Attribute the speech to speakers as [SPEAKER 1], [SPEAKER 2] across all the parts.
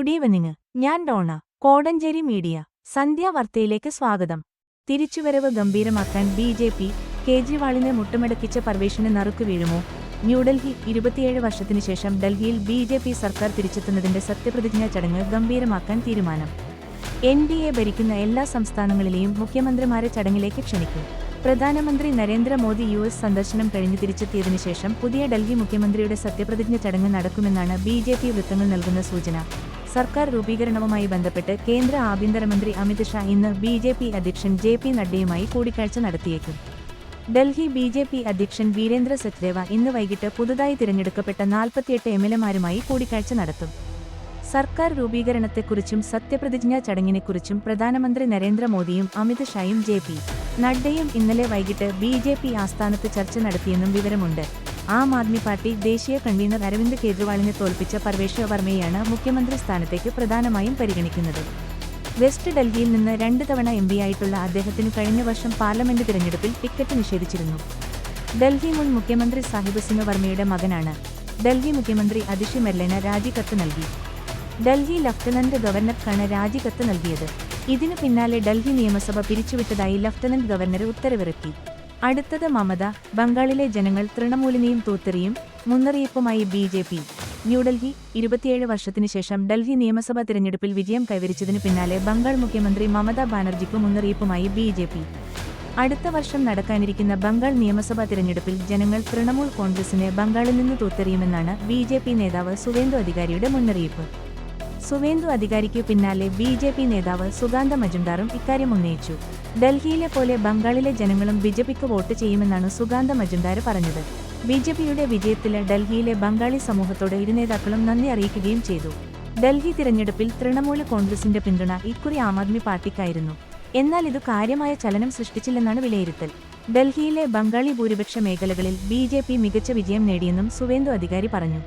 [SPEAKER 1] Good evening. ഞാൻ Donna. Kodanchery media. സന്ധ്യാവാർത്തയിലേക്ക് സ്വാഗതം. തിരിച്ചുവരവ് ഗംഭീരമാക്കാൻ ബി.ജെ.പി. കേജ്രിവാളിനെ മുട്ടുമടക്കിച്ച പർവേഷിന് നറുക്കു വീഴുമോ? ന്യൂഡൽഹി. 27 വർഷത്തിനു ശേഷം ഡൽഹിയിൽ ബി.ജെ.പി. സർക്കാർ തിരിച്ചെത്തുന്നതിന്റെ സത്യപ്രതിജ്ഞാ ചടങ്ങ് ഗംഭീരമാക്കാൻ തീരുമാനം. എൻ.ഡി.എ ഭരിക്കുന്ന എല്ലാ സംസ്ഥാനങ്ങളിലെയും മുഖ്യമന്ത്രിമാരെ ചടങ്ങിലേക്ക് ക്ഷണിക്കും. പ്രധാനമന്ത്രി നരേന്ദ്രമോദി യു.എസ് സന്ദർശനം കഴിഞ്ഞ് തിരിച്ചെത്തിയതിനു ശേഷം പുതിയ ഡൽഹി മുഖ്യമന്ത്രിയുടെ സത്യപ്രതിജ്ഞ ചടങ്ങ് നടക്കുമെന്നാണ് ബി.ജെ.പി. വൃത്തങ്ങൾ നൽകുന്ന സൂചന. സർക്കാർ രൂപീകരണവുമായി ബന്ധപ്പെട്ട് കേന്ദ്ര ആഭ്യന്തരമന്ത്രി അമിത് ഷാ ഇന്ന് ബി.ജെ.പി. അധ്യക്ഷൻ ജെ.പി. നഡ്ഡയുമായി കൂടിക്കാഴ്ച നടത്തിയേക്കും. ഡൽഹി ബി.ജെ.പി. അധ്യക്ഷൻ വീരേന്ദ്ര സച്ദേവ ഇന്ന് വൈകിട്ട് പുതുതായി തിരഞ്ഞെടുക്കപ്പെട്ട 48 എംഎൽഎമാരുമായി കൂടിക്കാഴ്ച നടത്തും. സർക്കാർ രൂപീകരണത്തെക്കുറിച്ചും സത്യപ്രതിജ്ഞാ ചടങ്ങിനെക്കുറിച്ചും പ്രധാനമന്ത്രി നരേന്ദ്രമോദിയും അമിത് ഷായും ജെ.പി. നഡ്ഡയും ഇന്നലെ വൈകിട്ട് ബി.ജെ.പി. ആസ്ഥാനത്ത് ചർച്ച നടത്തിയെന്നും വിവരമുണ്ട്. ആം ആദ്മി പാർട്ടി ദേശീയ കൺവീനർ അരവിന്ദ് കെജ്രിവാളിനെ തോൽപ്പിച്ച പർവേഷ് വർമ്മയെയാണ് മുഖ്യമന്ത്രി സ്ഥാനത്തേക്ക് പ്രധാനമായും പരിഗണിക്കുന്നത്. വെസ്റ്റ് ഡൽഹിയിൽ നിന്ന് 2 തവണ എംപിയായിട്ടുള്ള അദ്ദേഹത്തിനു കഴിഞ്ഞ വർഷം പാർലമെന്റ് തിരഞ്ഞെടുപ്പിൽ ടിക്കറ്റ് നിഷേധിച്ചിരുന്നു. ഡൽഹി മുൻ മുഖ്യമന്ത്രി സാഹിബ് സിംഗ് വർമ്മയുടെ മകനാണ്. ഡൽഹി മുഖ്യമന്ത്രി അതിഷി മെർലേന രാജിക്കത്ത് നൽകി. ഡൽഹി ലഫ്റ്റനന്റ് ഗവർണർക്കാണ് രാജിക്കത്ത് നൽകിയത്. ഇതിനു പിന്നാലെ ഡൽഹി നിയമസഭ പിരിച്ചുവിട്ടതായി ലഫ്റ്റനന്റ് ഗവർണർ ഉത്തരവിറക്കി. അടുത്തത് മമത. ബംഗാളിലെ ജനങ്ങൾ തൃണമൂലിനെയും തൂത്തെറിയും. മുന്നറിയിപ്പുമായി ബി.ജെ.പി. ന്യൂഡൽഹി. 27 വർഷത്തിനു ശേഷം ഡൽഹി നിയമസഭാ തിരഞ്ഞെടുപ്പിൽ വിജയം കൈവരിച്ചതിനു പിന്നാലെ ബംഗാൾ മുഖ്യമന്ത്രി മമതാ ബാനർജിക്ക് മുന്നറിയിപ്പുമായി ബി.ജെ.പി. അടുത്ത വർഷം നടക്കാനിരിക്കുന്ന ബംഗാൾ നിയമസഭാ തിരഞ്ഞെടുപ്പിൽ ജനങ്ങൾ തൃണമൂൽ കോൺഗ്രസിനെ ബംഗാളിൽ നിന്ന് തൂത്തെറിയുമെന്നാണ് ബി.ജെ.പി. നേതാവ് സുവേന്ദു അധികാരിയുടെ മുന്നറിയിപ്പ്. സുവേന്ദു അധികാരിക്കു പിന്നാലെ ബി.ജെ.പി. നേതാവ് സുകാന്ത മജുംദാറും ഇക്കാര്യം ഉന്നയിച്ചു. ഡൽഹിയിലെ പോലെ ബംഗാളിലെ ജനങ്ങളും ബി.ജെ.പിക്ക് വോട്ട് ചെയ്യുമെന്നാണ് സുകാന്ത മജുംദാർ പറഞ്ഞത്. ബി.ജെ.പിയുടെ വിജയത്തിൽ ഡൽഹിയിലെ ബംഗാളി സമൂഹത്തോട് ഇരു നേതാക്കളും നന്ദി അറിയിക്കുകയും ചെയ്തു. ഡൽഹി തിരഞ്ഞെടുപ്പിൽ തൃണമൂൽ കോൺഗ്രസിന്റെ പിന്തുണ ഇക്കുറി ആം ആദ്മി പാർട്ടിക്കായിരുന്നു. എന്നാൽ ഇത് കാര്യമായ ചലനം സൃഷ്ടിച്ചില്ലെന്നാണ് വിലയിരുത്തൽ. ഡൽഹിയിലെ ബംഗാളി ഭൂരിപക്ഷ മേഖലകളിൽ ബി.ജെ.പി. മികച്ച വിജയം നേടിയെന്നും സുവേന്ദു അധികാരി പറഞ്ഞു.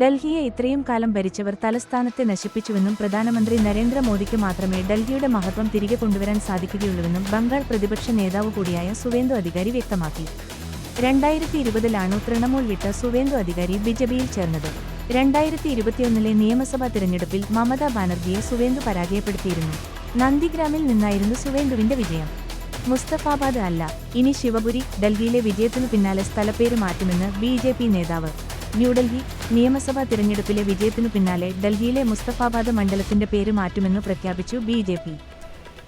[SPEAKER 1] ഡൽഹിയെ ഇത്രയും കാലം ഭരിച്ചവർ തലസ്ഥാനത്തെ നശിപ്പിച്ചുവെന്നും പ്രധാനമന്ത്രി നരേന്ദ്രമോദിക്ക് മാത്രമേ ഡൽഹിയുടെ മഹത്വം തിരികെ കൊണ്ടുവരാൻ സാധിക്കുകയുള്ളൂവെന്നും ബംഗാൾ പ്രതിപക്ഷ നേതാവ് കൂടിയായ സുവേന്ദു അധികാരി വ്യക്തമാക്കി. 2020-ലാണ് തൃണമൂൽ വിട്ട സുവേന്ദു അധികാരി ബി.ജെ.പിയിൽ ചേർന്നത്. 2021-ലെ നിയമസഭാ തിരഞ്ഞെടുപ്പിൽ മമതാ ബാനർജിയെ സുവേന്ദു പരാജയപ്പെടുത്തിയിരുന്നു. നന്ദിഗ്രാമിൽ നിന്നായിരുന്നു സുവേന്ദുവിന്റെ വിജയം. മുസ്തഫാബാദ് അല്ല, ഇനി ശിവപുരി. ഡൽഹിയിലെ വിജയത്തിനു പിന്നാലെ സ്ഥലപ്പേര് മാറ്റുമെന്ന് ബി.ജെ.പി. നേതാവ്. ന്യൂഡൽഹി. നിയമസഭാ തിരഞ്ഞെടുപ്പിലെ വിജയത്തിനു പിന്നാലെ ഡൽഹിയിലെ മുസ്തഫാബാദ് മണ്ഡലത്തിന്റെ പേര് മാറ്റുമെന്ന് പ്രഖ്യാപിച്ചു ബി.ജെ.പി.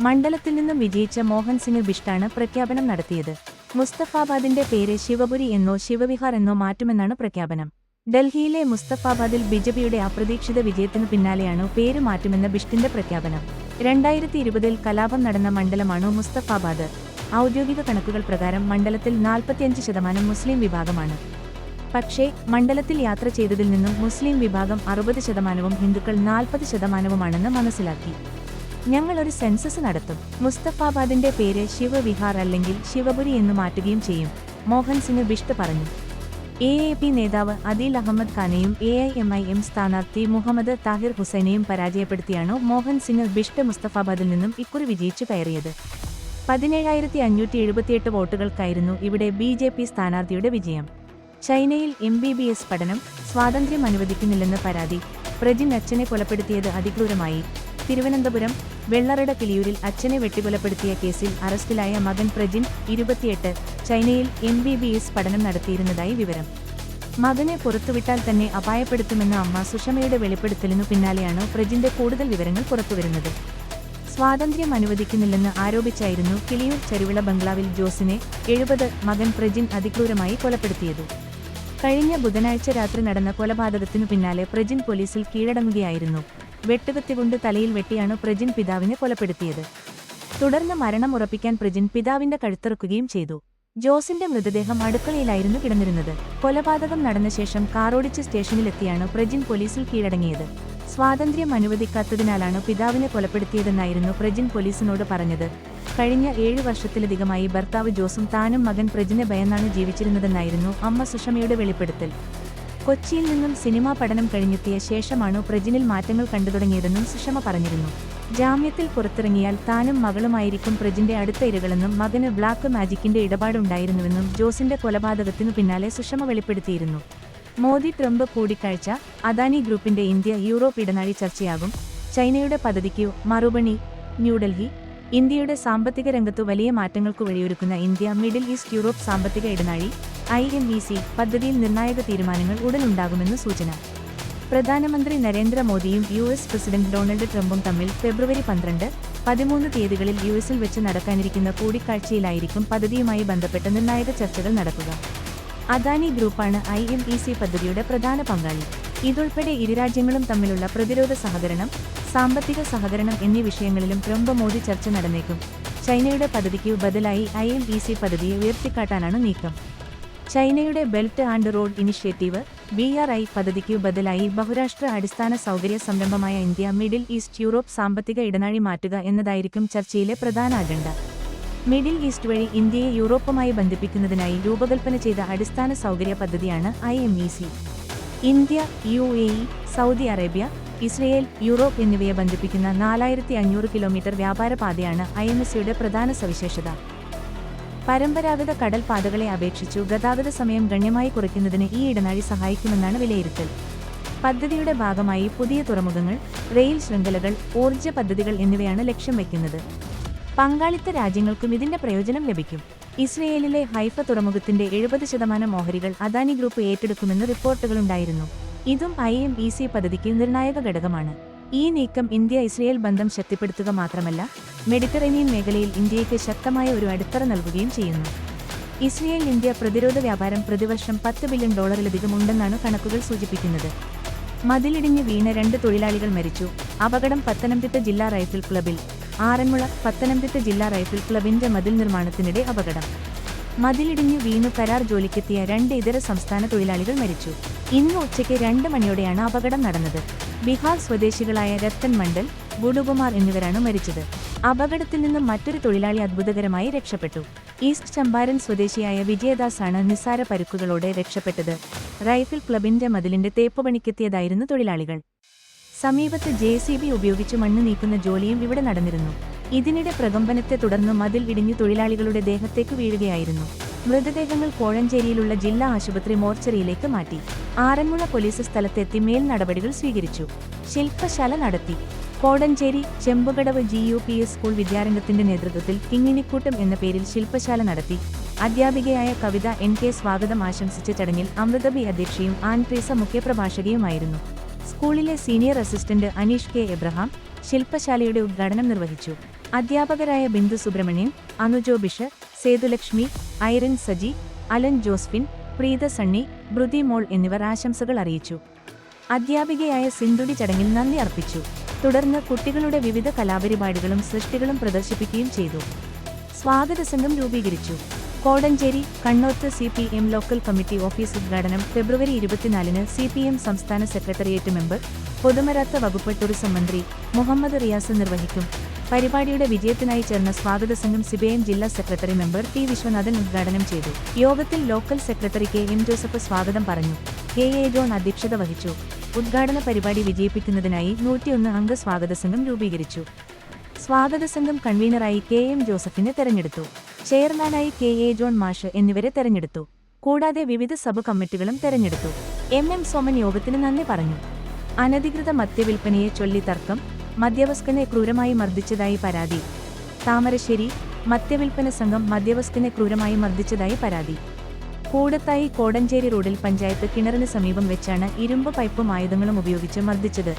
[SPEAKER 1] മണ്ഡലത്തിൽ നിന്നും വിജയിച്ച മോഹൻ സിംഗ് ബിഷ്ടാണ് പ്രഖ്യാപനം നടത്തിയത്. മുസ്തഫാബാദിന്റെ പേര് ശിവപുരി എന്നോ ശിവവിഹാർ എന്നോ മാറ്റുമെന്നാണ് പ്രഖ്യാപനം. ഡൽഹിയിലെ മുസ്തഫാബാദിൽ ബി.ജെ.പിയുടെ അപ്രതീക്ഷിത വിജയത്തിനു പിന്നാലെയാണ് പേര് മാറ്റുമെന്ന ബിഷ്ടിന്റെ പ്രഖ്യാപനം. 2020-ൽ കലാപം നടന്ന മണ്ഡലമാണു മുസ്തഫാബാദ്. ഔദ്യോഗിക കണക്കുകൾ പ്രകാരം മണ്ഡലത്തിൽ 45% മുസ്ലിം വിഭാഗമാണ്. പക്ഷേ മണ്ഡലത്തിൽ യാത്ര ചെയ്തതിൽ നിന്നും മുസ്ലിം വിഭാഗം 60%വും ഹിന്ദുക്കൾ 40%വുമാണെന്ന് മനസ്സിലാക്കി. ഞങ്ങൾ ഒരു സെൻസസ് നടത്തും. മുസ്തഫാബാദിന്റെ പേര് ശിവവിഹാർ അല്ലെങ്കിൽ ശിവപുരി എന്ന് മാറ്റുകയും ചെയ്യും, മോഹൻ സിംഗ് ബിഷ്ട് പറഞ്ഞു. എ.എ.പി. നേതാവ് അദീൽ അഹമ്മദ് ഖാനെയും എ.ഐ.എം.ഐ.എം സ്ഥാനാർത്ഥി മുഹമ്മദ് താഹിർ ഹുസൈനെയും പരാജയപ്പെടുത്തിയാണ് മോഹൻ സിംഗ് ബിഷ്ട് മുസ്തഫാബാദിൽ നിന്നും ഇക്കുറി വിജയിച്ചു കയറിയത്. 17,578 വോട്ടുകൾക്കായിരുന്നു ഇവിടെ ബി.ജെ.പി. സ്ഥാനാർത്ഥിയുടെ വിജയം. ചൈനയിൽ എം.ബി.ബി.എസ്. പഠനം സ്വാതന്ത്ര്യം അനുവദിക്കുന്നില്ലെന്ന് പരാതി. പ്രജിൻ അച്ഛനെ കൊലപ്പെടുത്തിയത് അതിക്രൂരമായി. തിരുവനന്തപുരം. വെള്ളറട കിളിയൂരിൽ അച്ഛനെ വെട്ടിക്കൊലപ്പെടുത്തിയ കേസിൽ അറസ്റ്റിലായ മകൻ പ്രജിൻ, 28, ചൈനയിൽ എം.ബി.ബി.എസ്. പഠനം നടത്തിയിരുന്നതായി വിവരം. മകനെ പുറത്തുവിട്ടാൽ തന്നെ അപായപ്പെടുത്തുമെന്ന അമ്മ സുഷമയുടെ വെളിപ്പെടുത്തലിനു പിന്നാലെയാണ് പ്രജിന്റെ കൂടുതൽ വിവരങ്ങൾ പുറത്തുവരുന്നത്. സ്വാതന്ത്ര്യം അനുവദിക്കുന്നില്ലെന്ന് ആരോപിച്ചായിരുന്നു കിളിയൂർ ചരുവിള ബംഗ്ലാവിൽ ജോസിനെ, 70, മകൻ പ്രജിൻ അതിക്രൂരമായി കൊലപ്പെടുത്തിയത്. കഴിഞ്ഞ ബുധനാഴ്ച രാത്രി നടന്ന കൊലപാതകത്തിനു പിന്നാലെ പ്രജിൻ പോലീസിൽ കീഴടങ്ങുകയായിരുന്നു. വെട്ടുകത്തികൊണ്ട് തലയിൽ വെട്ടിയാണ് പ്രജിൻ പിതാവിനെ കൊലപ്പെടുത്തിയത്. തുടർന്ന് മരണം ഉറപ്പിക്കാൻ പ്രജിൻ പിതാവിന്റെ കഴുത്തറുക്കുകയും ചെയ്തു. ജോസിന്റെ മൃതദേഹം അടുക്കളയിലായിരുന്നു കിടന്നിരുന്നത്. കൊലപാതകം നടന്ന ശേഷം കാറോടിച്ച് സ്റ്റേഷനിലെത്തിയാണ് പ്രജിൻ പോലീസിൽ കീഴടങ്ങിയത്. സ്വാതന്ത്ര്യം അനുവദിക്കാത്തതിനാലാണ് പിതാവിനെ കൊലപ്പെടുത്തിയതെന്നായിരുന്നു പ്രജിൻ പോലീസിനോട് പറഞ്ഞത്. കഴിഞ്ഞ 7 വർഷത്തിലധികമായി ഭർത്താവ് ജോസും താനും മകൻ പ്രജിനെ ഭയന്നാണ് ജീവിച്ചിരുന്നതെന്നായിരുന്നു അമ്മ സുഷമയുടെ വെളിപ്പെടുത്തൽ. കൊച്ചിയിൽ നിന്നും സിനിമാ പഠനം കഴിഞ്ഞെത്തിയ ശേഷമാണ് പ്രജിനിൽ മാറ്റങ്ങൾ കണ്ടുതുടങ്ങിയതെന്നും സുഷമ പറഞ്ഞിരുന്നു. ജാമ്യത്തിൽ പുറത്തിറങ്ങിയാൽ താനും മകളുമായിരിക്കും പ്രജിന്റെ അടുത്ത ഇരകളെന്നും മകന് ബ്ലാക്ക് മാജിക്കിന്റെ ഇടപാടുണ്ടായിരുന്നുവെന്നും ജോസിന്റെ കൊലപാതകത്തിനു പിന്നാലെ സുഷമ വെളിപ്പെടുത്തിയിരുന്നു. മോദി ട്രംപ് കൂടിക്കാഴ്ച, അദാനി ഗ്രൂപ്പിന്റെ ഇന്ത്യ യൂറോപ്പ് ഇടനാഴി ചർച്ചയാകും, ചൈനയുടെ പദ്ധതിക്കു മറുപടി. ന്യൂഡൽഹി. ഇന്ത്യയുടെ സാമ്പത്തിക രംഗത്തു വലിയ മാറ്റങ്ങൾക്കു വഴിയൊരുക്കുന്ന ഇന്ത്യ മിഡിൽ ഈസ്റ്റ് യൂറോപ്പ് സാമ്പത്തിക ഇടനാഴി IMEC പദ്ധതിയിൽ നിർണായക തീരുമാനങ്ങൾ ഉടനുണ്ടാകുമെന്ന് സൂചന. പ്രധാനമന്ത്രി നരേന്ദ്രമോദിയും US പ്രസിഡന്റ് ഡൊണാൾഡ് ട്രംപും തമ്മിൽ ഫെബ്രുവരി 12, 13 തീയതികളിൽ യുഎസിൽ വെച്ച് നടക്കാനിരിക്കുന്ന കൂടിക്കാഴ്ചയിലായിരിക്കും പദ്ധതിയുമായി ബന്ധപ്പെട്ട നിർണായക ചർച്ചകൾ നടക്കുക. അദാനി ഗ്രൂപ്പാണ് IMEC പദ്ധതിയുടെ പ്രധാന പങ്കാളി. ഇതുൾപ്പെടെ ഇരുരാജ്യങ്ങളും തമ്മിലുള്ള പ്രതിരോധ സഹകരണം, സാമ്പത്തിക സഹകരണം എന്നീ വിഷയങ്ങളിലും ട്രംപ് മോദി ചർച്ച നടന്നേക്കും. ചൈനയുടെ പദ്ധതിക്കു ബദലായി IMEC പദ്ധതിയെ ഉയർത്തിക്കാട്ടാനാണ് നീക്കം. ചൈനയുടെ belt and road initiative BRI പദ്ധതിക്കു ബദലായി ബഹുരാഷ്ട്ര അടിസ്ഥാന സൗകര്യ സംരംഭമായ ഇന്ത്യ മിഡിൽ ഈസ്റ്റ് യൂറോപ്പ് സാമ്പത്തിക ഇടനാഴി മാറ്റുക എന്നതായിരിക്കും ചർച്ചയിലെ പ്രധാന അജണ്ട. മിഡിൽ ഈസ്റ്റ് വഴി ഇന്ത്യയെ യൂറോപ്പുമായി ബന്ധിപ്പിക്കുന്നതിനായി രൂപകൽപ്പന ചെയ്ത അടിസ്ഥാന സൗകര്യ പദ്ധതിയാണ് IMEC. India, UAE, Saudi Arabia, Israel, Europe എന്നിവയെ ബന്ധിപ്പിക്കുന്ന 4500 കിലോമീറ്റർ വ്യാപാര പാതയാണ് IMECയുടെ പ്രധാന സവിശേഷത. പരമ്പരാഗത കടൽ പാതകളെ അപേക്ഷിച്ചു ഗതാഗത സമയം ഗണ്യമായി കുറയ്ക്കുന്നതിന് ഈ ഇടനാഴി സഹായിക്കുമെന്നാണ് വിലയിരുത്തൽ. പദ്ധതിയുടെ ഭാഗമായി പുതിയ തുറമുഖങ്ങൾ, റെയിൽ ശൃംഖലകൾ, ഊർജ്ജ പദ്ധതികൾ എന്നിവയാണ് ലക്ഷ്യം വയ്ക്കുന്നത്. പങ്കാളിത്ത രാജ്യങ്ങൾക്കും ഇതിന്റെ പ്രയോജനം ലഭിക്കും. ഇസ്രയേലിലെ ഹൈഫ തുറമുഖത്തിന്റെ 70% ഓഹരികൾ അദാനി ഗ്രൂപ്പ് ഏറ്റെടുക്കുമെന്ന് റിപ്പോർട്ടുകളുണ്ടായിരുന്നു. ഇതും IMEC പദ്ധതിക്ക് നിർണായക ഘടകമാണ്. ഈ നീക്കം ഇന്ത്യ-ഇസ്രയേൽ ബന്ധം ശക്തിപ്പെടുത്തുക മാത്രമല്ല, മെഡിറ്ററേനിയൻ മേഖലയിൽ ഇന്ത്യയ്ക്ക് ശക്തമായ ഒരു അടിത്തറ നൽകുകയും ചെയ്യുന്നു. ഇസ്രയേൽ-ഇന്ത്യ പ്രതിരോധ വ്യാപാരം പ്രതിവർഷം $10 ബില്യൺ ഉണ്ടെന്നാണ് കണക്കുകൾ സൂചിപ്പിക്കുന്നത്. മതിലിടിഞ്ഞ് വീണ 2 തൊഴിലാളികൾ മരിച്ചു. അപകടം പത്തനംതിട്ട ജില്ലാ റൈഫിൾ ക്ലബിൽ. ആറന്മുള. പത്തനംതിട്ട ജില്ലാ റൈഫിൾ ക്ലബിന്റെ മതിൽ നിർമ്മാണത്തിനിടെ അപകടം. മതിലിടിഞ്ഞു വീണു കരാർ ജോലിക്കെത്തിയ 2 ഇതര സംസ്ഥാന തൊഴിലാളികൾ മരിച്ചു. ഇന്ന് ഉച്ചയ്ക്ക് 2 മണിയോടെയാണ് അപകടം നടന്നത്. ബീഹാർ സ്വദേശികളായ രത്തൻ മണ്ഡൽ, ഗുഡുകുമാർ എന്നിവരാണ് മരിച്ചത്. അപകടത്തിൽ നിന്നും മറ്റൊരു തൊഴിലാളി അത്ഭുതകരമായി രക്ഷപ്പെട്ടു. ഈസ്റ്റ് ചമ്പാരൻ സ്വദേശിയായ വിജയദാസ് ആണ് നിസ്സാര പരുക്കുകളോടെ രക്ഷപ്പെട്ടത്. റൈഫിൾ ക്ലബിന്റെ മതിലിന്റെ തേപ്പുപണിക്കെത്തിയതായിരുന്നു തൊഴിലാളികൾ. സമീപത്ത് JCB ഉപയോഗിച്ച് മണ്ണ് നീക്കുന്ന ജോലിയും ഇവിടെ നടന്നിരുന്നു. ഇതിനിടെ പ്രകമ്പനത്തെ തുടർന്ന് മതിൽ ഇടിഞ്ഞു തൊഴിലാളികളുടെ ദേഹത്തേക്ക് വീഴുകയായിരുന്നു. മൃതദേഹങ്ങൾ കോഴഞ്ചേരിയിലുള്ള ജില്ലാ ആശുപത്രി മോർച്ചറിയിലേക്ക് മാറ്റി. ആറന്മുള പോലീസ് സ്ഥലത്തെത്തി മേൽ നടപടികൾ സ്വീകരിച്ചു. ശില്പശാല നടത്തി. കോടഞ്ചേരി ചെമ്പുകടവ് GUPS സ്കൂൾ വിദ്യാരംഗത്തിന്റെ നേതൃത്വത്തിൽ കിങ്ങിണിക്കൂട്ടം എന്ന പേരിൽ ശില്പശാല നടത്തി. അധ്യാപികയായ കവിത NK സ്വാഗതം ആശംസിച്ച ചടങ്ങിൽ അമൃതബി അധ്യക്ഷയും ആൻട്രീസ മുഖ്യപ്രഭാഷകയുമായിരുന്നു. സ്കൂളിലെ senior assistant Aneesh K Abraham ശില്പശാലയുടെ ഉദ്ഘാടനം നിർവഹിച്ചു. അധ്യാപകരായ ബിന്ദു സുബ്രഹ്മണ്യൻ, അനുജോ ബിഷ്, സേതുലക്ഷ്മി, ഐറിൻ സജി, അലൻ ജോസ്ഫിൻ, പ്രീത സണ്ണി, ബ്രുതി മോൾ എന്നിവർ ആശംസകൾ അറിയിച്ചു. അധ്യാപികയായ സിന്ധുടി ചടങ്ങിൽ നന്ദി അർപ്പിച്ചു. തുടർന്ന് കുട്ടികളുടെ വിവിധ കലാപരിപാടികളും സൃഷ്ടികളും പ്രദർശിപ്പിക്കുകയും ചെയ്തു. സ്വാഗത സംഘം രൂപീകരിച്ചു. Kodanchery Kannoth CPM local committee office ഉദ്ഘാടനം ഫെബ്രുവരി 24-ന് CPM സംസ്ഥാന സെക്രട്ടേറിയറ്റ് മെമ്പർ, പൊതുമരാത്ത വകുപ്പ് ടൂറിസം മന്ത്രി മുഹമ്മദ് റിയാസ് നിർവഹിക്കും. പരിപാടിയുടെ വിജയത്തിനായി ചേർന്ന സ്വാഗത സംഘം CPM ജില്ലാ സെക്രട്ടറി മെമ്പർ T വിശ്വനാഥൻ ഉദ്ഘാടനം ചെയ്തു. യോഗത്തിൽ ലോക്കൽ സെക്രട്ടറി KM ജോസഫ് സ്വാഗതം പറഞ്ഞു. KA ജോൺ അധ്യക്ഷത വഹിച്ചു. ഉദ്ഘാടന പരിപാടി വിജയിപ്പിക്കുന്നതിനായി 101 അംഗ സ്വാഗത സംഘം രൂപീകരിച്ചു. സ്വാഗത സംഘം കൺവീനറായി KM ജോസഫിനെ തെരഞ്ഞെടുത്തു. ചെയർമാനായി KA ജോൺ മാഷ് എന്നിവരെ തെരഞ്ഞെടുത്തു. കൂടാതെ വിവിധ സബ് കമ്മിറ്റികളും തെരഞ്ഞെടുത്തു. MM സോമൻ യോഗത്തിന് നന്ദി പറഞ്ഞു. അനധികൃത മദ്യവിൽപ്പനയെ ചൊല്ലി തർക്കം, മദ്യവസ്കനെ ക്രൂരമായി മർദ്ദിച്ചതായി പരാതി. താമരശ്ശേരി. മദ്യവിൽപ്പന സംഘം മദ്യവസ്കനെ ക്രൂരമായി മർദ്ദിച്ചതായി പരാതി. കൂടത്തായി കോടഞ്ചേരി റോഡിൽ പഞ്ചായത്ത് കിണറിന് സമീപം വെച്ചാണ് ഇരുമ്പ് പൈപ്പും ആയുധങ്ങളും ഉപയോഗിച്ച് മർദ്ദിച്ചത്.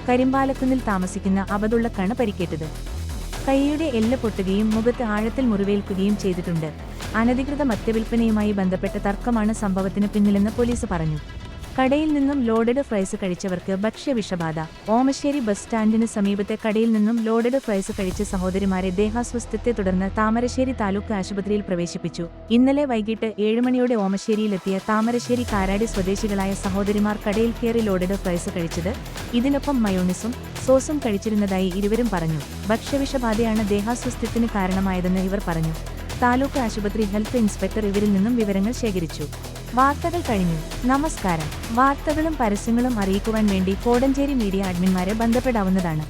[SPEAKER 1] കരിമ്പാലക്കുന്നിൽ താമസിക്കുന്ന അബദുള്ളക്കാണ് പരിക്കേറ്റത്. കൈയുടെ എല്ല് പൊട്ടുകയും മുഖത്ത് ആഴത്തിൽ മുറിവേൽക്കുകയും ചെയ്തിട്ടുണ്ട്. അനധികൃത മദ്യവിൽപ്പനയുമായി ബന്ധപ്പെട്ട തർക്കമാണ് സംഭവത്തിന് പിന്നിലെന്ന് പോലീസ് പറഞ്ഞു. കടയിൽ നിന്നും ലോഡഡ് ഫ്രൈസ് കഴിച്ചവർക്ക് ഭക്ഷ്യവിഷബാധ. ഓമശ്ശേരി ബസ് സ്റ്റാൻഡിന് സമീപത്തെ കടയിൽ നിന്നും ലോഡഡ് ഫ്രൈസ് കഴിച്ച സഹോദരിമാരെ ദേഹാസ്വസ്ഥത്തെ തുടർന്ന് താമരശ്ശേരി താലൂക്ക് ആശുപത്രിയിൽ പ്രവേശിപ്പിച്ചു. ഇന്നലെ വൈകിട്ട് 7 മണിയോടെ ഓമശ്ശേരിയിലെത്തിയ താമരശ്ശേരി കാരാടി സ്വദേശികളായ സഹോദരിമാർ കടയിൽ കയറി ലോഡഡ് ഫ്രൈസ് കഴിച്ചത്. ഇതിനൊപ്പം മയോണിസും സോസും കഴിച്ചിരുന്നതായി ഇരുവരും പറഞ്ഞു. ഭക്ഷ്യവിഷബാധയാണ് ദേഹാസ്വസ്ഥത്തിന് കാരണമായതെന്ന് ഇവർ പറഞ്ഞു. താലൂക്ക് ആശുപത്രി ഹെൽത്ത് ഇൻസ്പെക്ടർ ഇവരിൽ നിന്നും വിവരങ്ങൾ ശേഖരിച്ചു. വാർത്തകൾ കഴിഞ്ഞു. നമസ്കാരം. വാർത്തകളും പരസ്യങ്ങളും അറിയിക്കുവാൻ വേണ്ടി കോടഞ്ചേരി മീഡിയ അഡ്മിന്മാരെ ബന്ധപ്പെടാവുന്നതാണ്.